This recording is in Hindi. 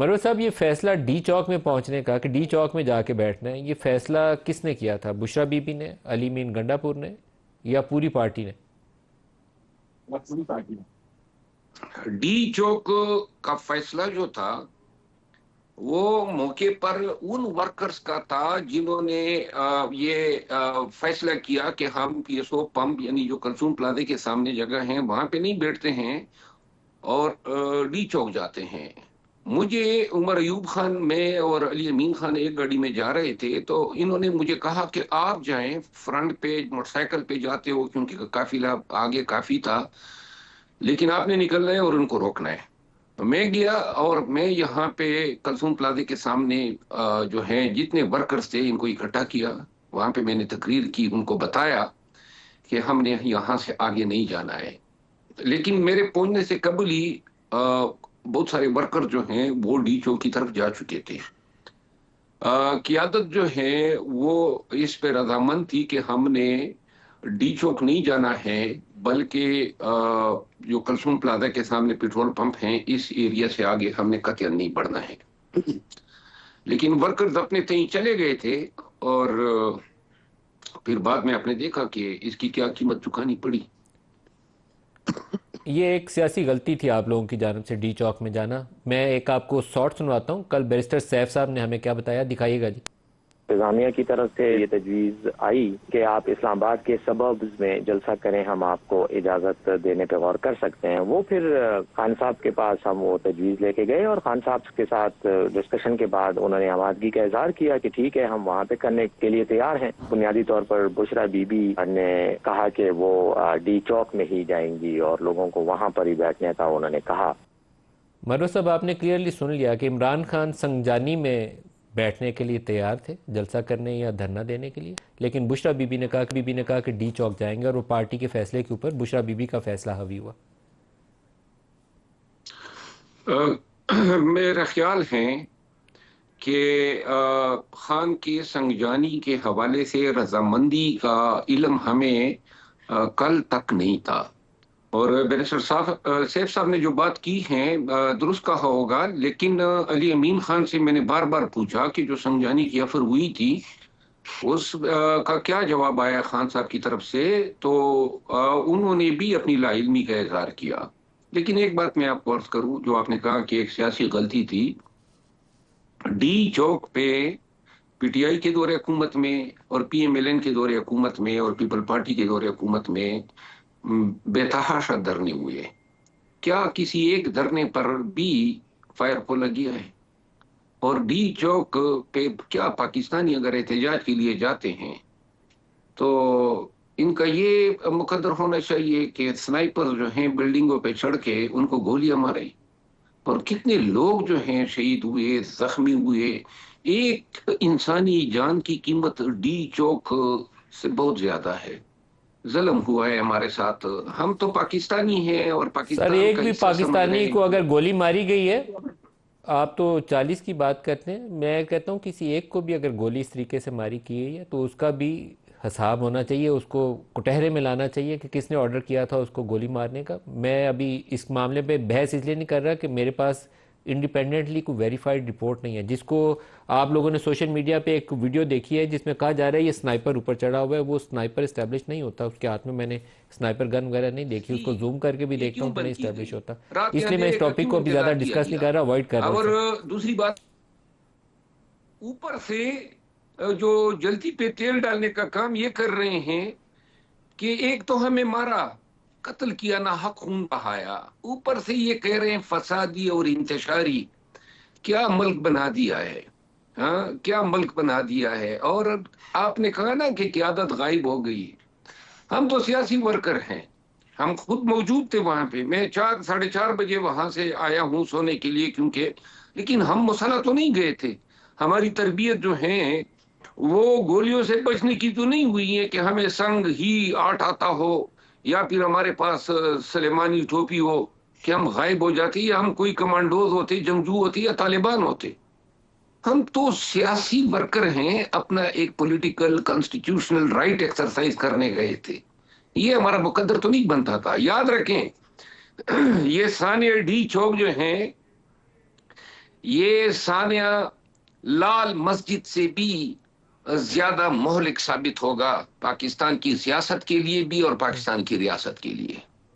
मनोज साहब, ये फैसला डी चौक में पहुंचने का कि डी चौक में जाके बैठना है, ये फैसला किसने किया था? बुशरा बीबी ने, अली मीन गंडापुर ने, या पूरी पार्टी ने? डी चौक का फैसला जो था वो मौके पर उन वर्कर्स का था जिन्होंने ये फैसला किया कि हम पीएसओ पंप यानी जो कंज्यूम प्लाजा के सामने जगह है वहां पे नहीं बैठते हैं और डी चौक जाते हैं। मुझे उमर अयूब खान में और अली अमीन खान एक गाड़ी में जा रहे थे, तो इन्होंने मुझे कहा कि आप जाएं, फ्रंट पे मोटरसाइकिल पे जाते हो क्योंकि काफिला आगे काफी था, लेकिन आपने निकलना है और उनको रोकना है। तो मैं गया और मैं यहाँ पे कलसूम प्लाजा के सामने जो है जितने वर्कर्स थे इनको इकट्ठा किया। वहां पे मैंने तकरीर की, उनको बताया कि हमने यहाँ से आगे नहीं जाना है। लेकिन मेरे पहुंचने से कबल ही बहुत सारे वर्कर जो हैं वो डी चौक की तरफ जा चुके थे। कियादत जो है वो इस पे रजामंद थी कि हमने डी चौक नहीं जाना है, बल्कि जो कलसूम प्लाजा के सामने पेट्रोल पंप है इस एरिया से आगे हमने कतई नहीं बढ़ना है। लेकिन वर्कर्स अपने तय चले गए थे और फिर बाद में आपने देखा कि इसकी क्या कीमत चुकानी पड़ी। ये एक सियासी गलती थी आप लोगों की जानब से डी चौक में जाना। मैं एक आपको शॉर्ट सुनवाता हूँ, कल बैरिस्टर सैफ साहब ने हमें क्या बताया, दिखाइएगा जी। इंतजामिया की तरफ से ये तजवीज़ आई कि आप इस्लामाबाद के सबब्स में जलसा करें, हम आपको इजाज़त देने पे गौर कर सकते हैं। वो फिर खान साहब के पास हम वो तजवीज़ लेके गए और खान साहब के साथ डिस्कशन के बाद उन्होंने आमादगी का इजहार किया कि ठीक है, हम वहाँ पे करने के लिए तैयार हैं। बुनियादी तौर पर बुशरा बीबी ने कहा कि वो डी चौक में ही जाएंगी और लोगों को वहाँ पर ही बैठने का उन्होंने कहा। मनोज साहब, आपने क्लियरली सुन लिया कि इमरान खान संगजानी में बैठने के लिए तैयार थे, जलसा करने या धरना देने के लिए, लेकिन बुशरा बीबी ने कहा कि डी चौक जाएंगे और वो पार्टी के फैसले के ऊपर बुशरा बीबी का फैसला हावी हुआ। मेरा ख्याल है कि खान के संगजानी के हवाले से रजामंदी का इल्म हमें कल तक नहीं था। और बैरिस्टर साहब सैफ साहब ने जो बात की है दुरुस्त कहा होगा, लेकिन अली अमीन खान से मैंने बार बार पूछा कि जो संजानी की अफर हुई थी उस का क्या जवाब आया खान साहब की तरफ से, तो उन्होंने भी अपनी लाइल्मी का इजहार किया। लेकिन एक बात मैं आपको अर्ज करूं, जो आपने कहा कि एक सियासी गलती थी। डी चौक पे पीटीआई के दौरे हुकूमत में और पीएमएलएन के दौरे हुकूमत में और पीपल पार्टी के दौरे हुकूमत में बेतहाशा धरने हुए। क्या किसी एक धरने पर भी फायर खोला गया है? और डी चौक पे क्या पाकिस्तानी अगर एहतजाज के लिए जाते हैं तो इनका ये मुकद्दर होना चाहिए कि स्नाइपर जो हैं बिल्डिंगों पे चढ़ के उनको गोलियां मारे। और कितने लोग जो हैं शहीद हुए, जख्मी हुए। एक इंसानी जान की कीमत डी चौक से बहुत ज्यादा है। जुल्म हुआ है हमारे साथ। हम तो पाकिस्तानी हैं और सर, पाकिस्तान एक का भी हिस्सा समझ रहे पाकिस्तानी को हैं। अगर गोली मारी गई है, आप तो 40 की बात करते हैं, मैं कहता हूँ किसी एक को भी अगर गोली इस तरीके से मारी की है तो उसका भी हिसाब होना चाहिए, उसको कुटहरे में लाना चाहिए कि किसने ऑर्डर किया था उसको गोली मारने का। मैं अभी इस मामले पे बहस इसलिए नहीं कर रहा कि मेरे पास इंडिपेंडेंटली कोई वेरीफाइड रिपोर्ट नहीं है। जिसको आप लोगों ने सोशल मीडिया पे एक वीडियो देखी है जिसमें कहा जा रहा है ये स्नाइपर ऊपर चढ़ा हुआ है, वो स्नाइपर इस्टेब्लिश नहीं होता उसके हाथ में। मैंने स्नाइपर गन वगैरह नहीं देखी, उसको जूम करके भी ये देखता क्यों हूँ तो नहीं बंद की इस्टेब्लिश गई? होता। रात के इसलिए मैं अंधेरे इस का टॉपिक क्यों को अभी ज़्यादा इंतजार किया डिस्कस नहीं गया? कर रहा, अवॉइड कर रहा हूँ और इसे। दूसरी बात, ऊपर से जो जल्दी पे तेल डालने का काम ये कर रहे हैं कि एक तो हमें मारा, कत्ल किया, ना हक खून बहाया, ऊपर से ये कह रहे हैं फसादी और इंतशारी। क्या मुल्क बना दिया है? हाँ, क्या मुल्क बना दिया है। और आपने कहा ना कि क़यादत गायब हो गई। हम तो सियासी वर्कर हैं, हम खुद मौजूद थे वहां पे। मैं 4 साढ़े 4 बजे वहां से आया हूं सोने के लिए, क्योंकि लेकिन हम मसला तो नहीं गए थे। हमारी तरबियत जो है वो गोलियों से बचने की तो नहीं हुई है कि हमें संग ही आठ आता हो या फिर हमारे पास सलेमानी टोपी हो कि हम गायब हो जाते, या हम कोई कमांडोज होते, जंगजू होते या तालिबान होते। हम तो सियासी वर्कर हैं, अपना एक पॉलिटिकल कॉन्स्टिट्यूशनल राइट एक्सरसाइज करने गए थे। ये हमारा मुकद्दर तो नहीं बनता था। याद रखें ये सानिया डी चौक जो है ये सानिया लाल मस्जिद से भी ज्यादा मोहलिक साबित होगा पाकिस्तान की सियासत के लिए भी और पाकिस्तान की रियासत के लिए।